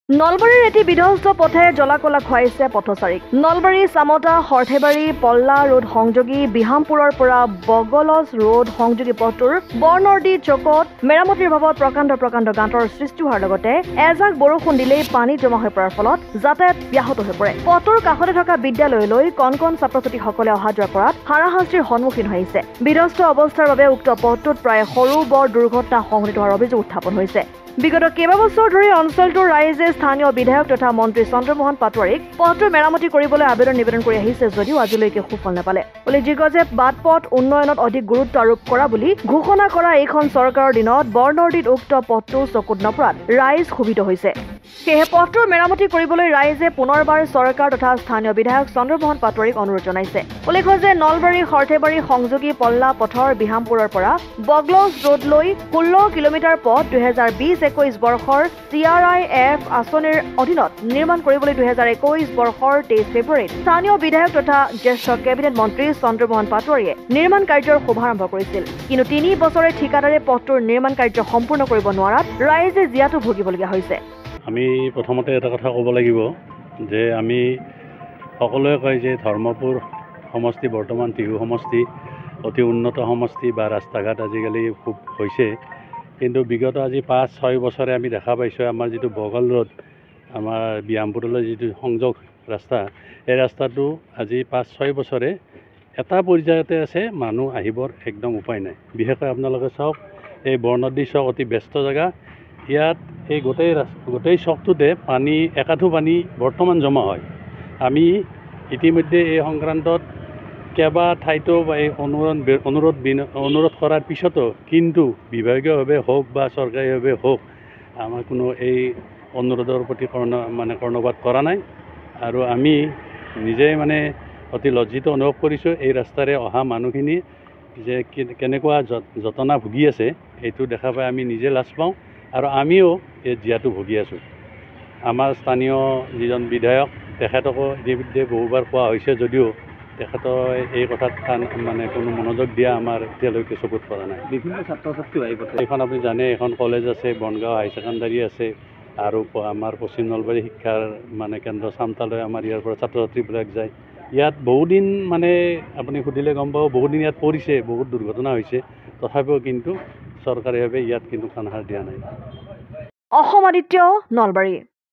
নলবাৰীৰ এটি বিধ্বস্ত পথে জলাকলা খুৱাইছে পথচাৰীক। নলবাৰী চামতা সৰ্থেবাৰী পল্লা ৰোড সংযোগী বিহামপুৰৰ পৰা বগলজ ৰোড সংযোগী পথটোৰ বৰনদী চকত মেৰামতিৰ অভাৱত প্ৰকাণ্ড গাঁতৰ সৃষ্টি হোৱাৰ লগতে এজাক বৰষুণ দিলেই পানী জমা হৈ পৰাৰ ফলত যাতায়াত ব্যাহত হৈ পৰে। পথটোৰ কাষতে থকা বিদ্যালয়লৈ কণ ছাত্ৰ ছাত্ৰীসকলে অহা যোৱা কৰাত হাৰাশাস্তিৰ সন্মুখীন হৈছে। বিধ্বস্ত অৱস্থাৰ বাবে উক্ত পথটোত প্ৰায় সৰু বৰ দুৰ্ঘটনা সংঘটিত হোৱাৰ অভিযোগ উত্থাপন হৈছে। বিগত কেইবাবছৰ ধৰি অঞ্চলটোৰ ৰাইজে স্থানীয় বিধায়ক তথা মন্ত্ৰী চন্দ্ৰমোহন পাটোৱাৰীক পথটোৰ মেৰামতি কৰিবলৈ নিবেদন কৰি আহিছে যদিও আজিলৈকে সুফল নাপালে। উল্লেখযোগ্য যে বাট-পথ উন্নয়নত অধিক গুৰুত্ব আৰোপ কৰা বুলি ঘোষণা কৰা এইখন চৰকাৰৰ দিনত বৰনদীত উক্ত পথটো চকুত নপৰাত ৰাইজ ক্ষোভিত হৈছে। সেয়েহে পথটোৰ মেৰামতি কৰিবলৈ ৰাইজে পুনৰবাৰ চৰকাৰ তথা স্থানীয় বিধায়ক চন্দ্ৰমোহন পাটোৱাৰীক অনুৰোধ জনাইছে। উল্লেখ্য যে নলবাৰী সৰ্থেবাৰী সংযোগী পল্লা পথৰ বিহামপুৰৰ পৰা বগলজ ৰোডলৈ 16 কিলোমিটাৰ পথ 2020-21 বৰ্ষৰ CRIF আঁচনিৰ অধীনত নিৰ্মাণ কৰিবলৈ 2021 বৰ্ষৰ 23 ফেব্ৰুৱাৰীত স্থানীয় বিধায়ক তথা জ্যেষ্ঠ কেবিনেট মন্ত্ৰী চন্দ্ৰমোহন পাটোৱাৰীয়ে নিৰ্মাণ কাৰ্যৰ শুভাৰম্ভ কৰিছিল। কিন্তু 3 বছৰে ঠিকাদাৰে পথটোৰ নিৰ্মাণ কাৰ্য সম্পূৰ্ণ কৰিব নোৱাৰাত ৰাইজে জীয়াতু ভুগিবলগীয়া হৈছে। আমি প্ৰথমতে এটা কথা ক'ব লাগিব যে আমি সকলোৱে কয় যে ধৰ্মপুৰ সমষ্টি বৰ্তমান টিহু সমষ্টি অতি উন্নত সমষ্টি বা ৰাস্তা ঘাট আজিকালি খুব হৈছে। কিন্তু বিগত আজি 5-6 বছৰে আমি দেখা পাইছোঁ আমাৰ যিটো বগল ৰোড আমাৰ বিহামপুৰলৈ যিটো সংযোগ ৰাস্তা, এই ৰাস্তাটো আজি 5-6 বছৰে এটা পৰ্যায়তে আছে, মানুহ আহিবৰ একদম উপায় নাই। বিশেষকৈ আপোনালোকে চাওক, এই বৰনদী চক অতি ব্যস্ত জেগা। ইয়াত এই গোটেই চকটোতে পানী একাঠু পানী বৰ্তমান জমা হয়। আমি ইতিমধ্যে এই সংক্ৰান্তত কেইবা ঠাইতো এই অনুৰোধ কৰাৰ পিছতো কিন্তু বিভাগীয়ভাৱে হওক বা চৰকাৰীভাৱে হওক আমাৰ কোনো এই অনুৰোধৰ প্ৰতি কৰ্ণপাত কৰা নাই। আৰু আমি নিজে অতি লজ্জিত অনুভৱ কৰিছোঁ এই ৰাস্তাৰে অহা মানুহখিনি যে কেনেকুৱা যতনা ভুগি আছে, এইটো দেখা পাই আমি নিজে লাজ পাওঁ আৰু আমিও এই জীয়াতু ভুগি আছোঁ। আমাৰ স্থানীয় যিজন বিধায়ক তেখেতকো ইতিমধ্যে বহুবাৰ কোৱা হৈছে যদিও তেখেতৰ এই কথাত কোনো মনোযোগ দিয়া আমাৰ এতিয়ালৈকে চকুত পৰা নাই। বিভিন্ন ছাত্ৰ ছাত্ৰী আহিব। এইখন আপুনি জানে, এখন কলেজ আছে, বনগাঁও হাই ছেকেণ্ডাৰী আছে আৰু আমাৰ পশ্চিম নলবাৰী শিক্ষাৰ কেন্দ্ৰ চামতালৈ আমাৰ ইয়াৰ পৰা ছাত্ৰ ছাত্ৰীবিলাক যায়। ইয়াত বহুদিন আপুনি সুধিলে গম পাব, বহুদিন ইয়াত পৰিছে, বহুত দুৰ্ঘটনা হৈছে, তথাপিও কিন্তু চৰকাৰীভাৱে ইয়াত কিন্তু কাণসাৰ দিয়া নাই। অসম আদিত্য, নলবাৰী।